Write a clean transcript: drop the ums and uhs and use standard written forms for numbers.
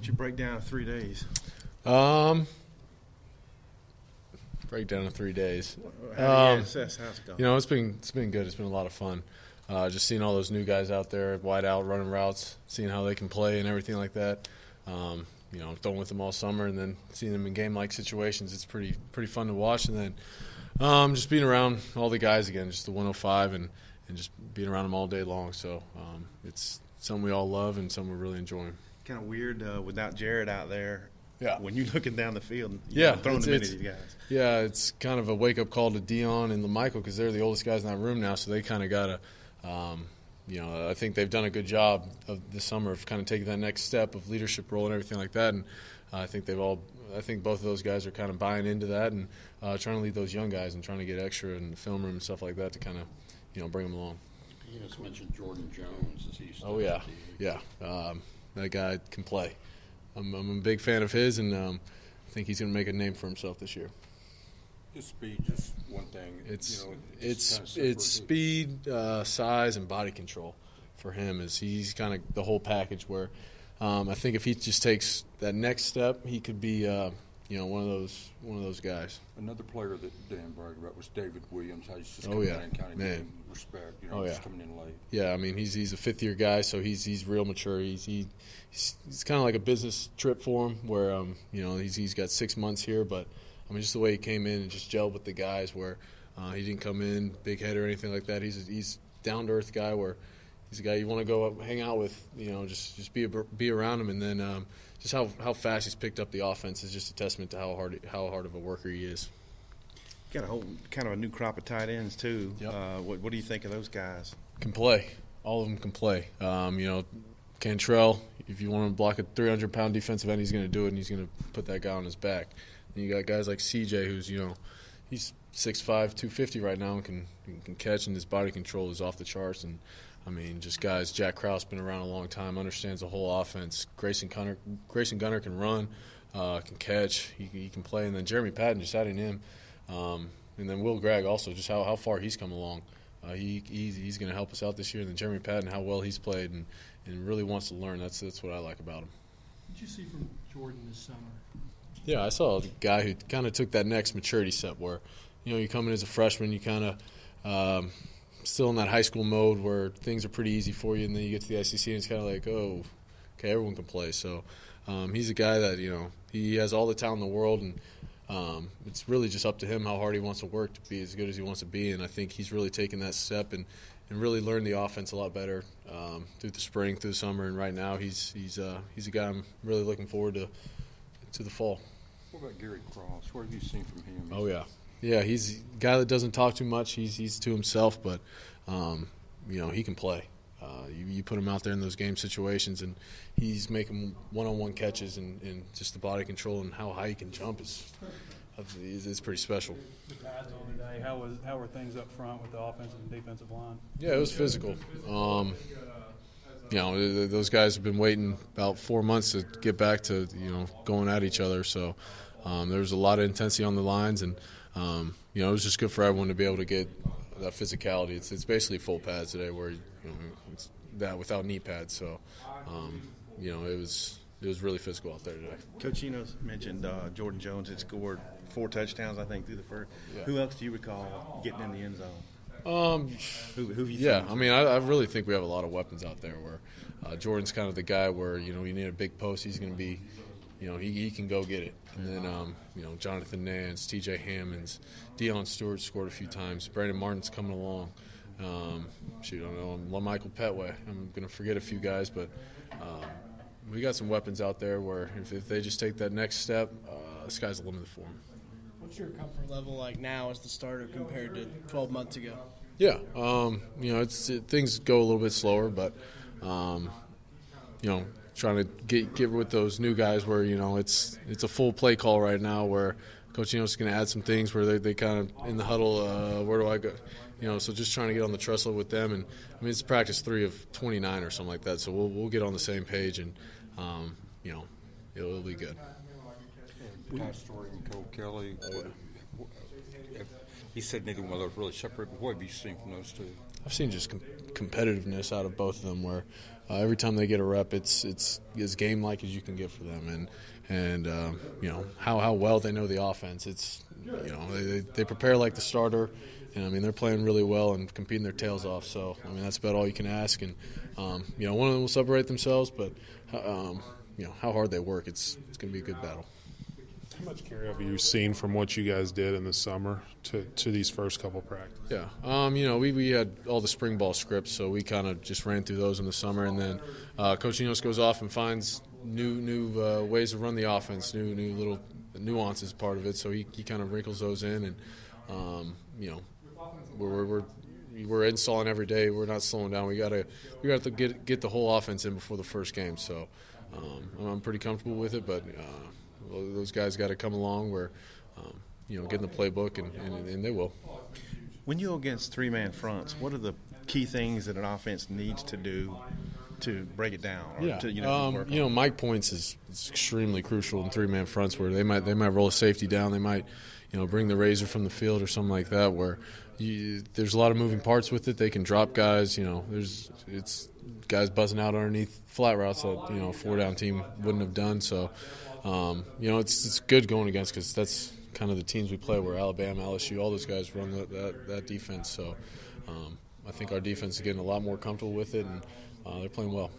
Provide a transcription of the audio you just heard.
What's your breakdown of 3 days? Breakdown of 3 days. How do you assess how's it going? You know, it's been good. It's been a lot of fun. Just seeing all those new guys out there, wide out, running routes, seeing how they can play and everything like that. You know, throwing with them all summer, and then seeing them in game-like situations. It's pretty fun to watch. And then just being around all the guys again, just the 105, and just being around them all day long. So it's something we all love and something we're really enjoying. Kind of weird without Jared out there. Yeah. When you're looking down the field, throwing them into these guys. Yeah, it's kind of a wake-up call to Dion and LaMichael because they're the oldest guys in that room now, so they kind of got to you know, I think they've done a good job of this summer of kind of taking that next step of leadership role and everything like that. And I think both of those guys are kind of buying into that and trying to lead those young guys and trying to get extra in the film room and stuff like that to kind of, you know, bring them along. You just mentioned Jordan Jones. Is he still That guy can play. I'm a big fan of his, and I think he's going to make a name for himself this year. His speed, just one thing. It's speed, size, and body control for him. He's kind of the whole package. Where I think if he just takes that next step, he could be one of those guys. Another player that Dan bragged about was David Williams. How he's just coming in and kind of getting respect. You know, just coming in late. Yeah, I mean he's a fifth-year guy, so he's real mature. He's kind of like a business trip for him, where he's got 6 months here, but. I mean, just the way he came in and just gelled with the guys where he didn't come in big head or anything like that. He's down-to-earth guy where he's a guy you want to go hang out with, you know, just be around him. And then just how fast he's picked up the offense is just a testament to how hard of a worker he is. Got a whole kind of a new crop of tight ends too. Yep. What do you think of those guys? Can play. All of them can play. Cantrell, if you want to block a 300-pound defensive end, he's going to do it, and he's going to put that guy on his back. And you got guys like CJ, who's he's 6'5", 250 right now, and can catch, and his body control is off the charts. And I mean, just guys. Jack Krause been around a long time, understands the whole offense. Grayson Gunner can run, can catch, he can play. And then Jeremy Patton, just adding him, and then Will Gregg also, just how far he's come along. He's going to help us out this year. And then Jeremy Patton, how well he's played, and really wants to learn. That's what I like about him. What did you see from Jordan this summer? Yeah, I saw a guy who kind of took that next maturity step where, you come in as a freshman, you kind of still in that high school mode where things are pretty easy for you, and then you get to the SEC and it's kind of like, oh, okay, everyone can play. So he's a guy that, he has all the talent in the world, and it's really just up to him how hard he wants to work to be as good as he wants to be. And I think he's really taken that step and really learned the offense a lot better through the spring, through the summer, and right now he's a guy I'm really looking forward to the fall. What about Gary Cross? What have you seen from him? Oh, yeah. Yeah, he's a guy that doesn't talk too much. He's to himself, but, he can play. You put him out there in those game situations, and he's making one-on-one catches, and just the body control and how high he can jump is pretty special. The pads on today, how were things up front with the offensive and defensive line? Yeah, it was physical. Those guys have been waiting about 4 months to get back to, going at each other. So there was a lot of intensity on the lines, and, it was just good for everyone to be able to get that physicality. It's basically full pads today where, it's that without knee pads. So, it was really physical out there today. Coach Eno's mentioned Jordan Jones had scored 4 touchdowns, I think, through the first. Yeah. Who else do you recall getting in the end zone? Who have you yeah, seen? I mean, I really think we have a lot of weapons out there where Jordan's kind of the guy where, you need a big post, he's going to be, he can go get it. And then, Jonathan Nance, TJ Hammonds, Deion Stewart scored a few times. Brandon Martin's coming along. LaMichael Petway. I'm going to forget a few guys, but we got some weapons out there where if they just take that next step, the sky's the limit for them. What's your comfort level like now as the starter compared to 12 months ago? Yeah, things go a little bit slower, but trying to get with those new guys where it's a full play call right now where Coach is going to add some things where they kind of in the huddle, where do I go? So just trying to get on the trestle with them, and I mean it's practice 3 of 29 or something like that. So we'll get on the same page, and it'll be good. Pastor and Cole Kelly. He said neither one of those really separate. But what have you seen from those two? I've seen just competitiveness out of both of them, where every time they get a rep, it's as game-like as you can get for them, and you know how well they know the offense. It's they prepare like the starter, and I mean they're playing really well and competing their tails off. So I mean that's about all you can ask. And you know one of them will separate themselves, but you know how hard they work. It's going to be a good battle. How much carry have you seen from what you guys did in the summer to these first couple practices? Yeah, you know, we had all the spring ball scripts, so we kind of just ran through those in the summer, and then Coach Enos goes off and finds new ways to run the offense, new little nuances part of it. So he kind of wrinkles those in, and you know, we're installing every day. We're not slowing down. We got to get the whole offense in before the first game. So I'm pretty comfortable with it, but. Those guys got to come along where, you know, get in the playbook, and they will. When you go against three-man fronts, what are the key things that an offense needs to do to break it down? Or to, work you know, Mike points is extremely crucial in three-man fronts where they might roll a safety down, they might, you know, bring the razor from the field or something like that. Where there's a lot of moving parts with it. They can drop guys. You know, it's guys buzzing out underneath flat routes that a 4-down team wouldn't have done. So. You know, it's good going against because that's kind of the teams we play where Alabama, LSU, all those guys run that defense. So I think our defense is getting a lot more comfortable with it, and they're playing well.